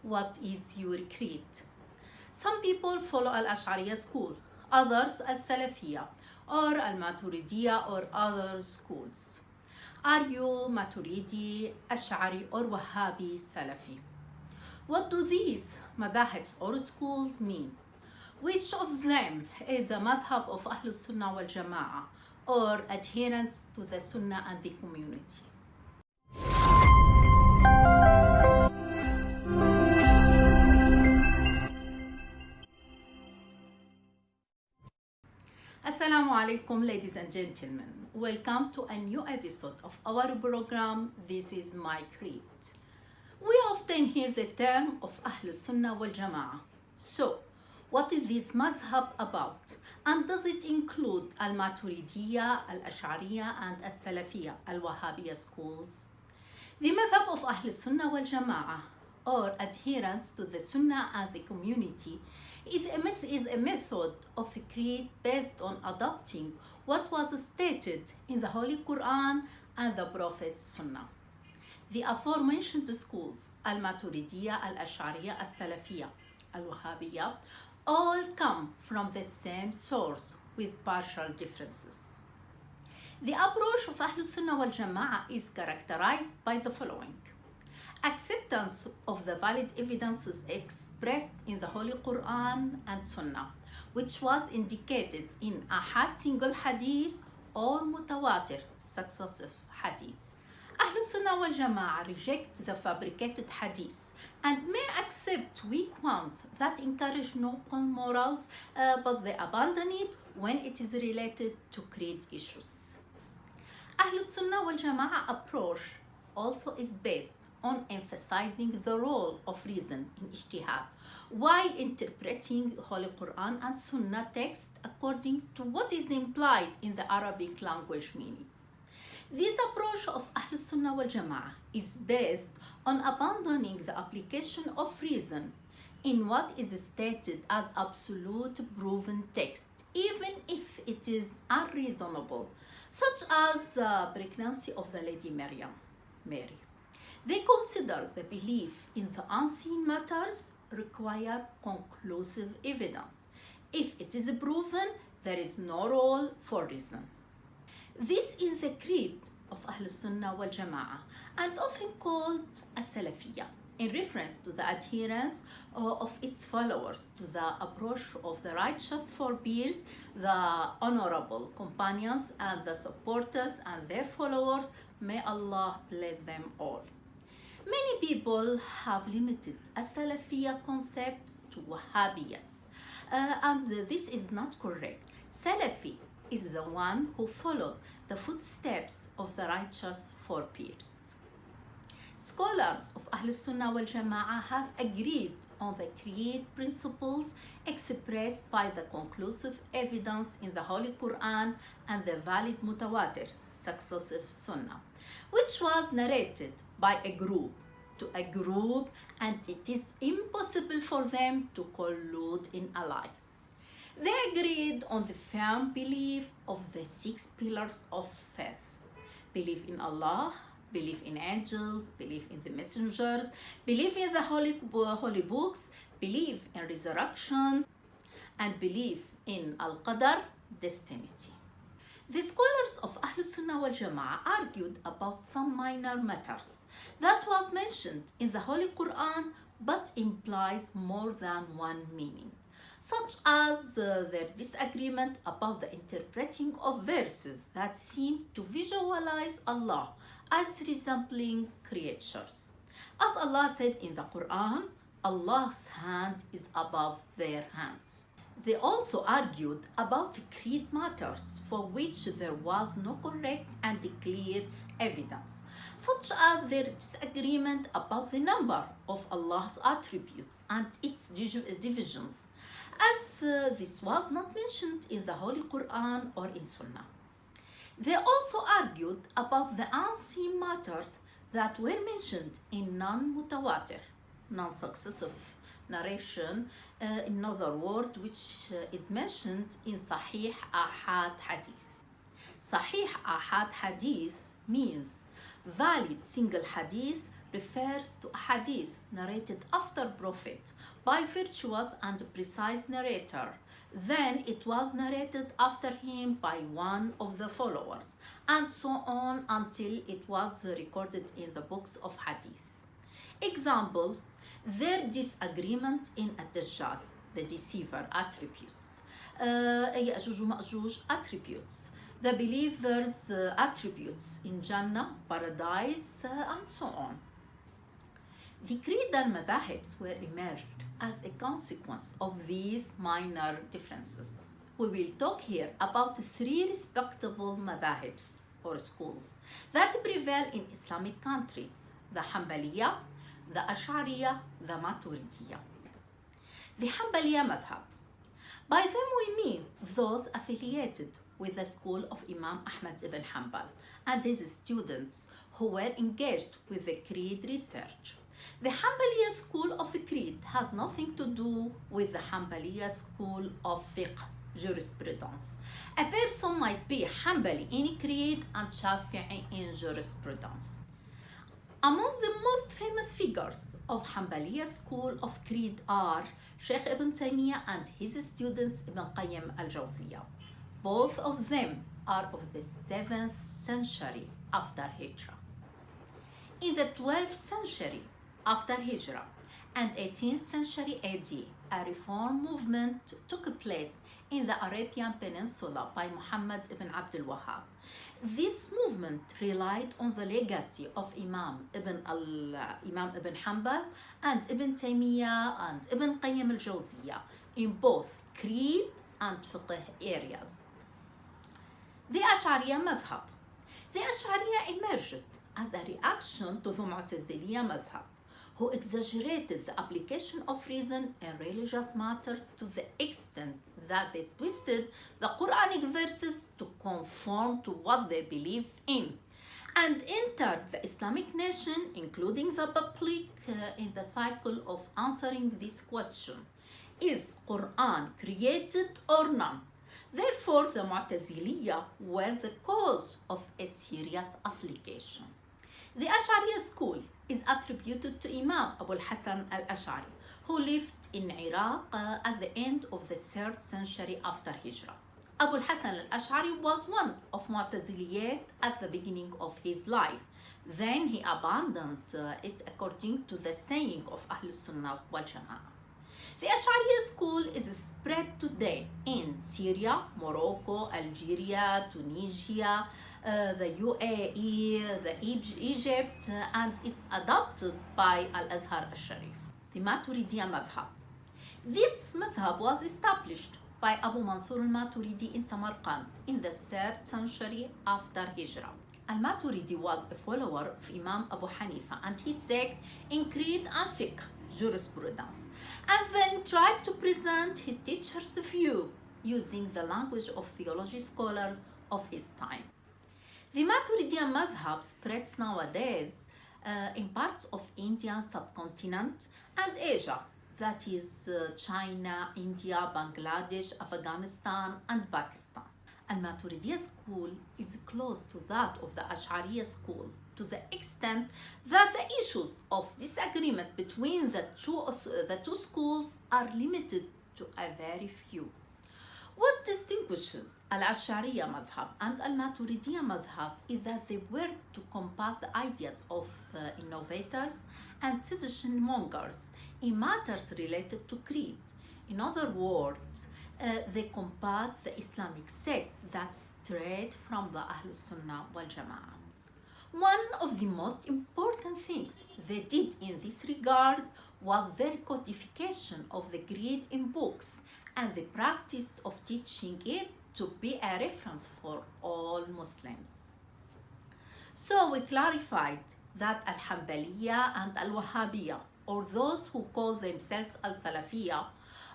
What is your creed? Some people follow al-Ash'ari school, others al-Salafia or al-Maturidia or other schools. Are you Maturidi, Asha'ri or Wahhabi Salafi? What do these Madhahebs or schools mean? Which of them is the Madhab of Ahlu Sunna wal Jama'ah or adherence to the Sunnah and the community? Assalamu alaikum, ladies and gentlemen. Welcome to a new episode of our program, This is My Creed. We often hear the term of Ahlu Sunna wal Jama'ah. So, what is this madhab about? And does it include al-Maturidia, al-Ash'ariya and al-Salafia, al-Wahhabi schools? The Madhab of Ahlu Sunna wal Jama'ah, or adherence to the Sunnah and the community, is a method of a creed based on adopting what was stated in the Holy Qur'an and the Prophet's Sunnah. The aforementioned schools, al-Maturidiya, al-Ash'ariya, al-Salafiyya, al-Wahhabiyya, all come from the same source with partial differences. The approach of Ahlu Sunnah wal Jama'ah is characterized by the following: acceptance of the valid evidences expressed in the Holy Qur'an and Sunnah, which was indicated in ahad single hadith or mutawatir successive hadith. Ahlul Sunnah wal Jama'ah reject the fabricated hadith and may accept weak ones that encourage noble morals, but they abandon it when it is related to creed issues. Ahlul Sunnah wal Jama'ah approach also is based on emphasizing the role of reason in ijtihad while interpreting Holy Quran and Sunnah text according to what is implied in the Arabic language meanings. This approach of Ahlul Sunnah wal Jama'ah is based on abandoning the application of reason in what is stated as absolute proven text, even if it is unreasonable, such as the pregnancy of the Lady Mary. They consider the belief in the unseen matters require conclusive evidence. If it is proven, there is no role for reason. This is the creed of Ahlul Sunnah wal Jama'ah and often called al-Salafia in reference to the adherence of its followers to the approach of the righteous forebears, the honorable companions and the supporters and their followers. May Allah bless them all. Many people have limited a Salafia concept to Wahhabiyas, and this is not correct. Salafi is the one who followed the footsteps of the righteous forebears. Scholars of Ahlul Sunnah wal Jama'ah have agreed on the creed principles expressed by the conclusive evidence in the Holy Quran and the valid mutawatir successive Sunnah, which was narrated by a group to a group, and it is impossible for them to collude in a lie. They agreed on the firm belief of the 6 pillars of faith: belief in Allah, belief in angels, belief in the messengers, belief in the holy books, belief in resurrection, and belief in al-Qadar, destiny. The scholars of Ahlul Sunnah wal Jama'ah argued about some minor matters that was mentioned in the Holy Quran but implies more than one meaning, such as their disagreement about the interpreting of verses that seem to visualize Allah as resembling creatures. As Allah said in the Quran, Allah's hand is above their hands. They also argued about creed matters for which there was no correct and clear evidence, such as their disagreement about the number of Allah's attributes and its divisions, as this was not mentioned in the Holy Quran or in Sunnah. They also argued about the unseen matters that were mentioned in non-mutawatir, non-successive narration, in other words, which is mentioned in Sahih ahad hadith. Sahih ahad hadith means valid single hadith refers to a hadith narrated after Prophet by virtuous and precise narrator. Then it was narrated after him by one of the followers, and so on until it was recorded in the books of hadith. Example, their disagreement in الدجال, the deceiver attributes, يأجوج ومأجوج attributes, the believers attributes in Jannah, paradise, and so on. The creedal Madhahebs were emerged as a consequence of these minor differences. We will talk here about three respectable Madhahebs or schools that prevail in Islamic countries: the Hanbalia, the Asha'ri, the Maturidi. The Hanbalia Madhab. By them we mean those affiliated with the school of Imam Ahmad ibn Hanbal and his students who were engaged with the creed research. The Hanbaliya school of creed has nothing to do with the Hanbaliya school of fiqh, jurisprudence. A person might be Hanbali in creed and Shafi'i in jurisprudence. Among the most famous figures of Hanbaliya school of creed are Sheikh Ibn Taymiyyah and his students Ibn Qayyim al-Jawziyah. Both of them are of the 7th century after Hijrah. In the 12th century after Hijrah and 18th century AD, a reform movement took place in the Arabian Peninsula by Muhammad ibn Abd al-Wahhab. This movement relied on the legacy of Imam ibn Hanbal and Ibn Taymiyyah and Ibn Qayyim al-Jawziyah in both creed and fiqh areas. The Ash'ari Madhab. The Ash'ari emerged as a reaction to the Mu'taziliya Madhab, who exaggerated the application of reason in religious matters to the extent that they twisted the Quranic verses to conform to what they believe in, and entered the Islamic nation, including the public, in the cycle of answering this question: is Quran created or none? Therefore, the Mu'taziliya were the cause of a serious affliction. The Ash'ari school is attributed to Imam Abu al-Hasan al-Ash'ari, who lived in Iraq at the end of the 3rd century after Hijrah. Abu al-Hasan al-Ash'ari was one of Mu'taziliyat at the beginning of his life. Then he abandoned it according to the saying of Ahlu Sunna wal Jama'ah. The Ash'ari school is spread today in Syria, Morocco, Algeria, Tunisia, the UAE, Egypt, and it's adopted by Al-Azhar al-Sharif. The Maturidia Madhab. This madhab was established by Abu Mansur al-Maturidi in Samarkand in the 3rd century after Hijrah. Al-Maturidi was a follower of Imam Abu Hanifa and his sect in creed and fiqh, jurisprudence, and then tried to present his teacher's view using the language of theology scholars of his time. The Maturidia Madhab spreads nowadays in parts of Indian subcontinent and Asia, that is China, India, Bangladesh, Afghanistan, and Pakistan. Al-Maturidiya school is close to that of the Ash'ari school to the extent that the issues of disagreement between the two schools are limited to a very few. What distinguishes Al-Ash'ariya Madhab and Al-Maturidiya Madhab is that they work to combat the ideas of innovators and sedition mongers in matters related to creed. In other words, they combat the Islamic sects that strayed from the Ahlu Sunna wal Jama'ah. One of the most important things they did in this regard was their codification of the creed in books and the practice of teaching it to be a reference for all Muslims. So we clarified that Al-Hanbaliya and al-Wahhabiyya, or those who call themselves al-Salafia,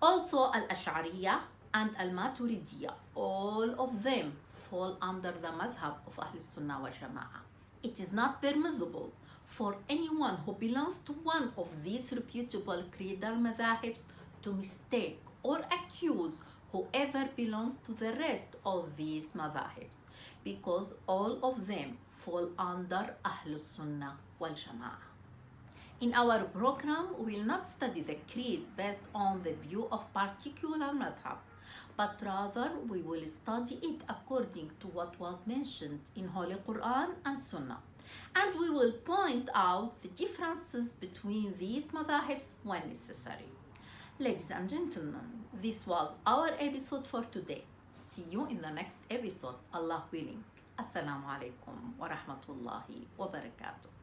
also al-Ash'ariyya and al-Maturidiyya, all of them fall under the Madhab of Ahlu Sunna wal Jama'ah. It is not permissible for anyone who belongs to one of these reputable creedal Madhahebs to mistake or accuse whoever belongs to the rest of these Madhahebs, because all of them fall under Ahlu Sunnah wal Jama'ah. In our program, we will not study the creed based on the view of particular madhab, but rather we will study it according to what was mentioned in Holy Qur'an and Sunnah. And we will point out the differences between these madhahebs when necessary. Ladies and gentlemen, this was our episode for today. See you in the next episode, Allah willing. Assalamu alaikum wa rahmatullahi wa barakatuh.